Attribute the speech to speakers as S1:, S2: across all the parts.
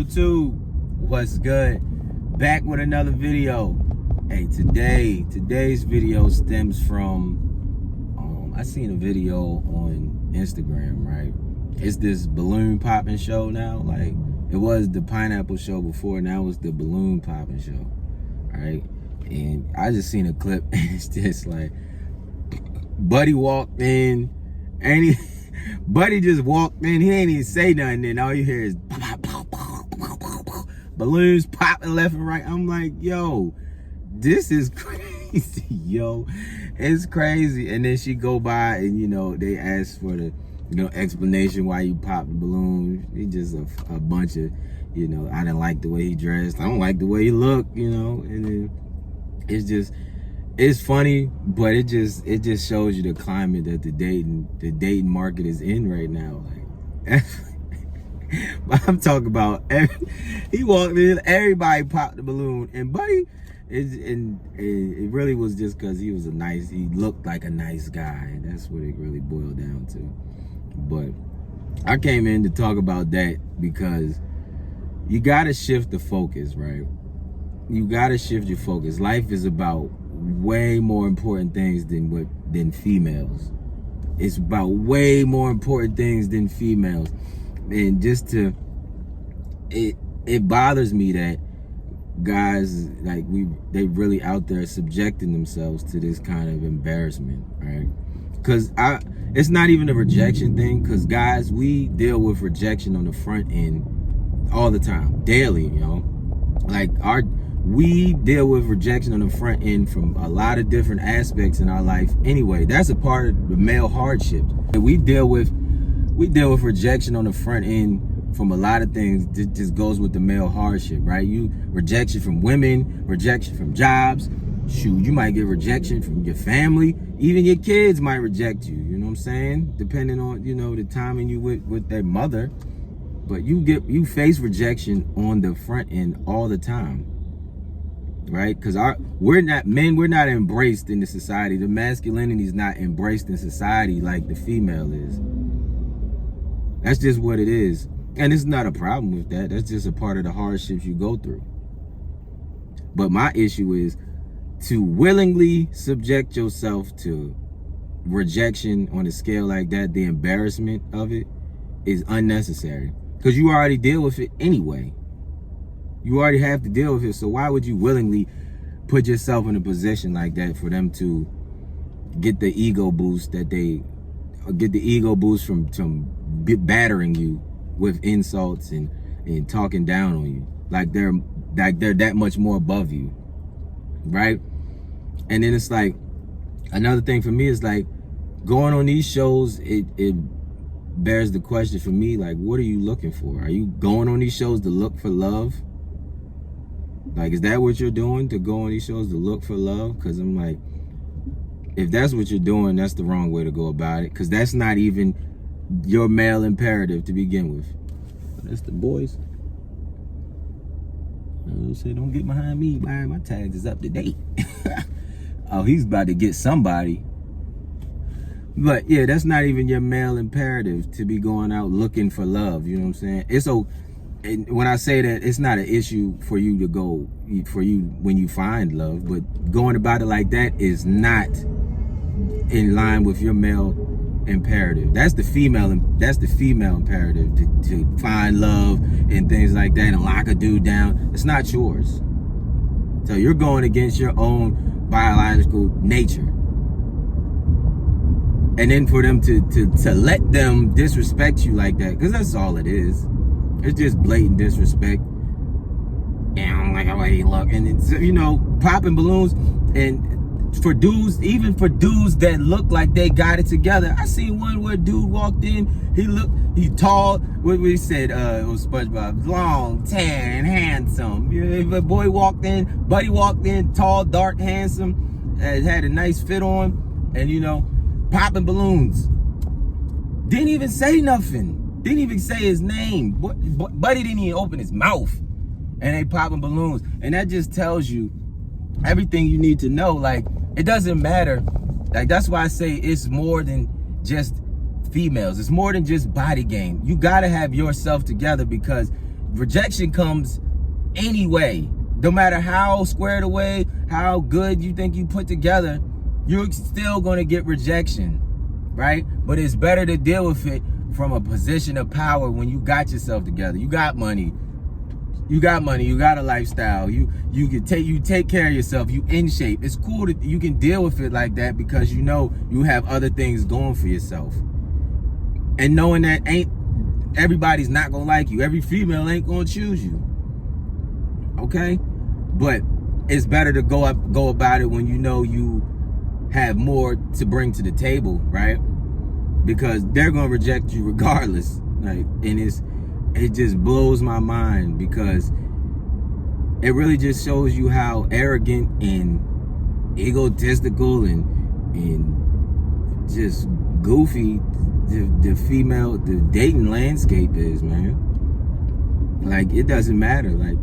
S1: YouTube, what's good? Back with another video. Hey, today's video stems from I seen a video on Instagram, right? It's this balloon popping show now. Like, it was the pineapple show before, now it's the balloon popping show, right? And I just seen a clip and it's just like, Buddy walked in and Buddy just walked in, he ain't even say nothing, and all you hear is balloons popping left and right. I'm like, yo, this is crazy, yo. It's crazy. And then she go by and, you know, they ask for the, you know, explanation why you pop the balloon. It's just a bunch of, you know, I didn't like the way he dressed, I don't like the way he looked, you know. And then it's funny, but it just shows you the climate that the dating market is in right now. Like, but I'm talking about he walked in, everybody popped the balloon, and Buddy, it really was just because he looked like a nice guy, and that's what it really boiled down to. But I came in to talk about that because you gotta shift the focus, right? You gotta shift your focus. Life is about way more important things than females. It's about way more important things than females. And it bothers me that guys like they really out there subjecting themselves to this kind of embarrassment, right? Because it's not even a rejection thing, because guys, we deal with rejection on the front end all the time, daily, you know. Like, we deal with rejection on the front end from a lot of different aspects in our life anyway. That's a part of the male hardship. We deal with rejection on the front end from a lot of things. That just goes with the male hardship, right? You rejection from women, rejection from jobs. Shoot, you might get rejection from your family. Even your kids might reject you, you know what I'm saying? Depending on, you know, the timing you with their mother. But you face rejection on the front end all the time, right? Because we're not embraced in the society. The masculinity is not embraced in society like the female is. That's just what it is. And it's not a problem with that. That's just a part of the hardships you go through. But my issue is to willingly subject yourself to rejection on a scale like that. The embarrassment of it is unnecessary, because you already deal with it anyway. You already have to deal with it. So why would you willingly put yourself in a position like that for them to get the ego boost from battering you with insults and talking down on you, like they're that much more above you, right? And then it's like, another thing for me is like, going on these shows, it bears the question for me, like, what are you looking for? Are you going on these shows to look for love? Like, is that what you're doing, to go on these shows to look for love? Because I'm like, if that's what you're doing, that's the wrong way to go about it, because that's not even your male imperative to begin with. That's the boys. I say, don't get behind me, man. My tags is up to date. Oh, he's about to get somebody. But yeah, that's not even your male imperative to be going out looking for love. You know what I'm saying? And when I say that, it's not an issue for you to go, for you when you find love, but going about it like that is not in line with your male imperative. That's the female imperative, to find love and things like that and lock a dude down. It's not yours. So you're going against your own biological nature. And then for them to let them disrespect you like that, because that's all it is. It's just blatant disrespect. Yeah, I don't like the way he look. And it's, you know, popping balloons. And for dudes, even for dudes that look like they got it together. I seen one where a dude walked in, he tall, what we said, it was SpongeBob, long, tan, handsome. If a boy walked in, Buddy walked in, tall, dark, handsome, had a nice fit on, and, you know, popping balloons. Didn't even say nothing. Didn't even say his name. Buddy didn't even open his mouth. And they popping balloons. And that just tells you everything you need to know. Like, it doesn't matter. Like, that's why I say it's more than just females. It's more than just body game. You gotta have yourself together, because rejection comes anyway. No matter how squared away, how good you think you put together, you're still going to get rejection, right? But it's better to deal with it from a position of power when you got yourself together. You got money. You got a lifestyle. You take care of yourself. You in shape. It's cool that you can deal with it like that because you know you have other things going for yourself. And knowing that everybody's not gonna like you. Every female ain't gonna choose you. Okay? But it's better to go about it when you know you have more to bring to the table, right? Because they're gonna reject you regardless. Like, and it just blows my mind because it really just shows you how arrogant and egotistical and just goofy the dating landscape is, man. Like, it doesn't matter. Like,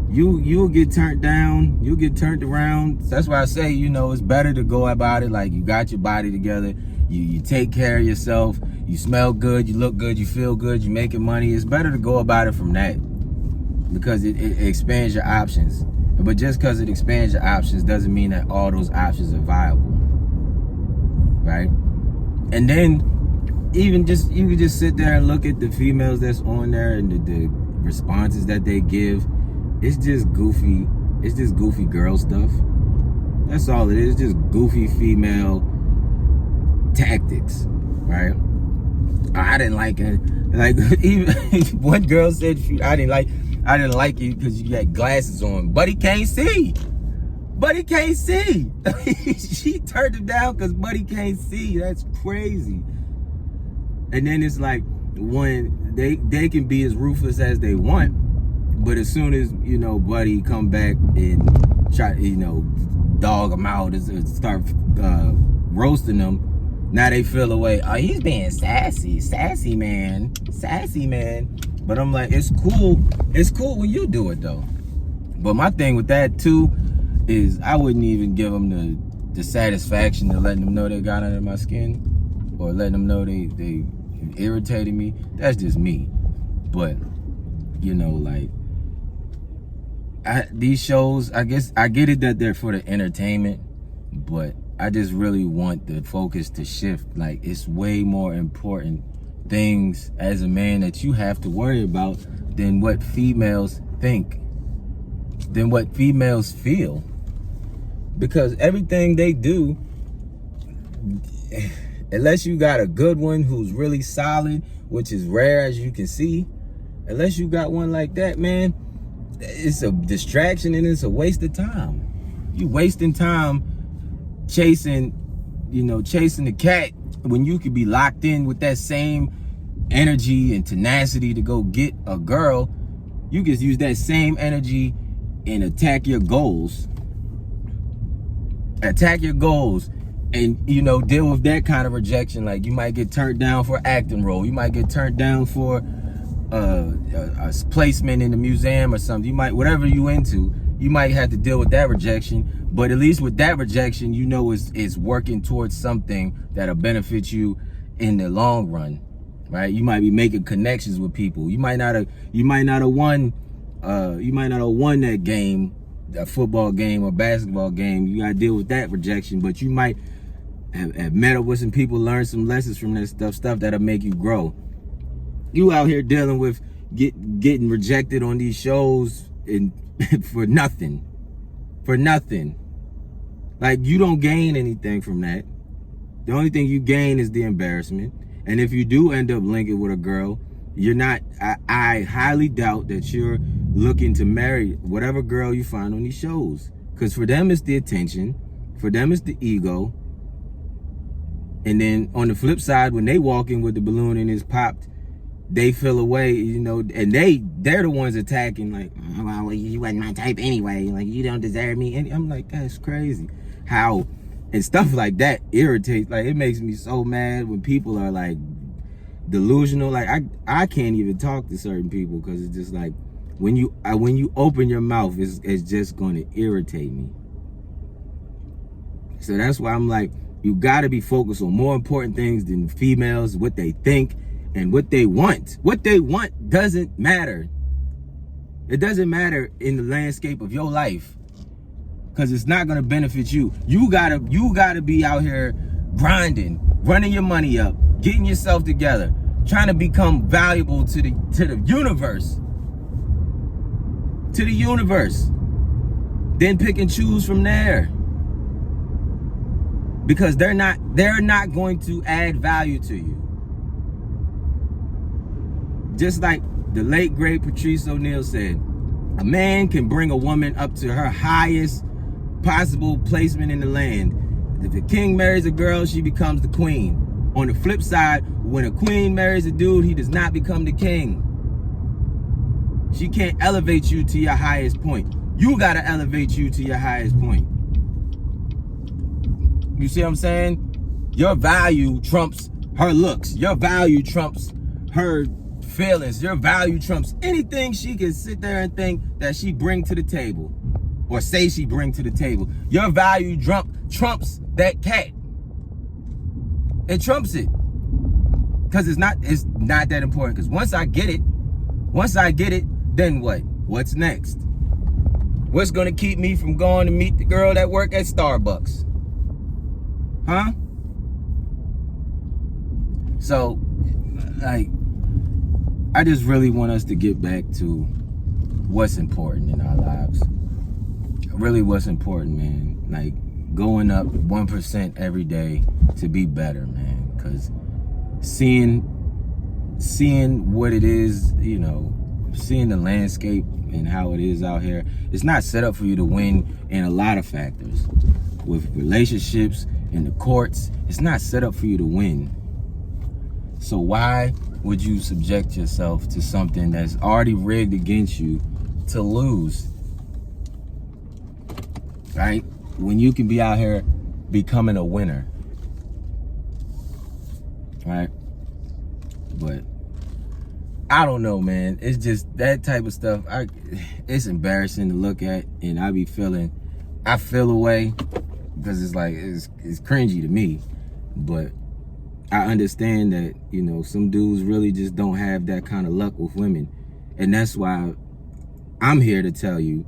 S1: you'll get turned down, you'll get turned around. That's why I say, it's better to go about it like you got your body together, you take care of yourself, you smell good, you look good, you feel good, you're making money. It's better to go about it from that because it expands your options. But just because it expands your options doesn't mean that all those options are viable, right? And then you can just sit there and look at the females that's on there and the responses that they give. It's just goofy girl stuff. That's all it is. Just goofy female tactics, right? I didn't like it. Like, even one girl said, I didn't like you because you got glasses on. Buddy can't see. She turned him down because Buddy can't see. That's crazy. And then it's like, when they can be as ruthless as they want, but as soon as Buddy come back and try dog them out and start roasting them, now they feel away. Oh, he's being sassy man. But I'm like, it's cool when you do it though. But my thing with that too is I wouldn't even give them the satisfaction of letting them know they got under my skin or letting them know they irritated me. That's just me. But these shows, I guess I get it that they're for the entertainment, but I just really want the focus to shift. Like, it's way more important things as a man that you have to worry about than what females think, than what females feel. Because everything they do, unless you got a good one who's really solid, which is rare as you can see, unless you got one like that, man, it's a distraction and it's a waste of time. You wasting time chasing the cat when you could be locked in with that same energy and tenacity to go get a girl. You can use that same energy and attack your goals. And deal with that kind of rejection. Like, you might get turned down for acting role. You might get turned down for a placement in the museum or something. You might, whatever you into, you might have to deal with that rejection. But at least with that rejection, it's working towards something that'll benefit you in the long run, right? You might be making connections with people. You might not have won that game, a football game or basketball game. You gotta deal with that rejection, but you might have met up with some people, learn some lessons from that stuff that'll make you grow. You out here dealing with getting rejected on these shows and for nothing. Like, you don't gain anything from that. The only thing you gain is the embarrassment. And if you do end up linking with a girl, you're not, I highly doubt that you're looking to marry whatever girl you find on these shows. Because for them, it's the attention. For them, it's the ego. And then on the flip side, when they walk in with the balloon and it's popped, they feel away, and they're the ones attacking, like, oh, well, you wasn't my type anyway. Like, you don't deserve me. And I'm like, that's crazy. How, and stuff like that irritates, like, it makes me so mad when people are like delusional. Like, I can't even talk to certain people because it's just like, when you open your mouth, it's just going to irritate me. So that's why I'm like, you got to be focused on more important things than females, what they think and what they want. What they want doesn't matter. It doesn't matter in the landscape of your life, because it's not gonna benefit you. You gotta be out here grinding, running your money up, getting yourself together, trying to become valuable to the universe. To the universe. Then pick and choose from there. Because they're not going to add value to you. Just like the late great Patrice O'Neal said, a man can bring a woman up to her highest possible placement in the land. If a king marries a girl, she becomes the queen. On the flip side, when a queen marries a dude, he does not become the king. She can't elevate you to your highest point. You gotta elevate you to your highest point. You see what I'm saying? Your value trumps her looks. Your value trumps her feelings. Your value trumps anything she can sit there and think that she bring to the table, or say she bring to the table. Your value trumps that cat. It trumps it, because it's not that important. Because once I get it, then what? What's next? What's gonna keep me from going to meet the girl that work at Starbucks? Huh? So, like, I just really want us to get back to what's important in our lives. Really what's important, man. Like, going up 1% every day to be better, man. Because seeing what it is, you know, seeing the landscape and how it is out here, it's not set up for you to win in a lot of factors. With relationships, in the courts, it's not set up for you to win. So why would you subject yourself to something that's already rigged against you to lose? Right? When you can be out here becoming a winner. Right? But I don't know, man. It's just that type of stuff. It's embarrassing to look at, and I feel away, because it's like, it's cringy to me. But I understand that, you know, some dudes really just don't have that kind of luck with women. And that's why I'm here to tell you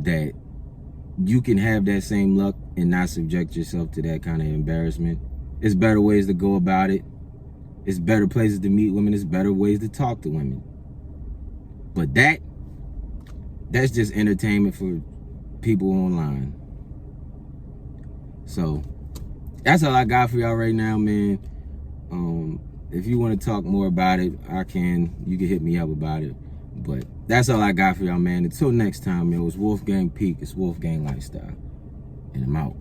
S1: that you can have that same luck and not subject yourself to that kind of embarrassment. There's better ways to go about it. It's better places to meet women. It's better ways to talk to women. But that's just entertainment for people online. So that's all I got for y'all right now, man. If you want to talk more about it, you can hit me up about it. But that's all I got for y'all, man. Until next time, it was WolfgangPeak. It's Wolfgang Lifestyle. And I'm out.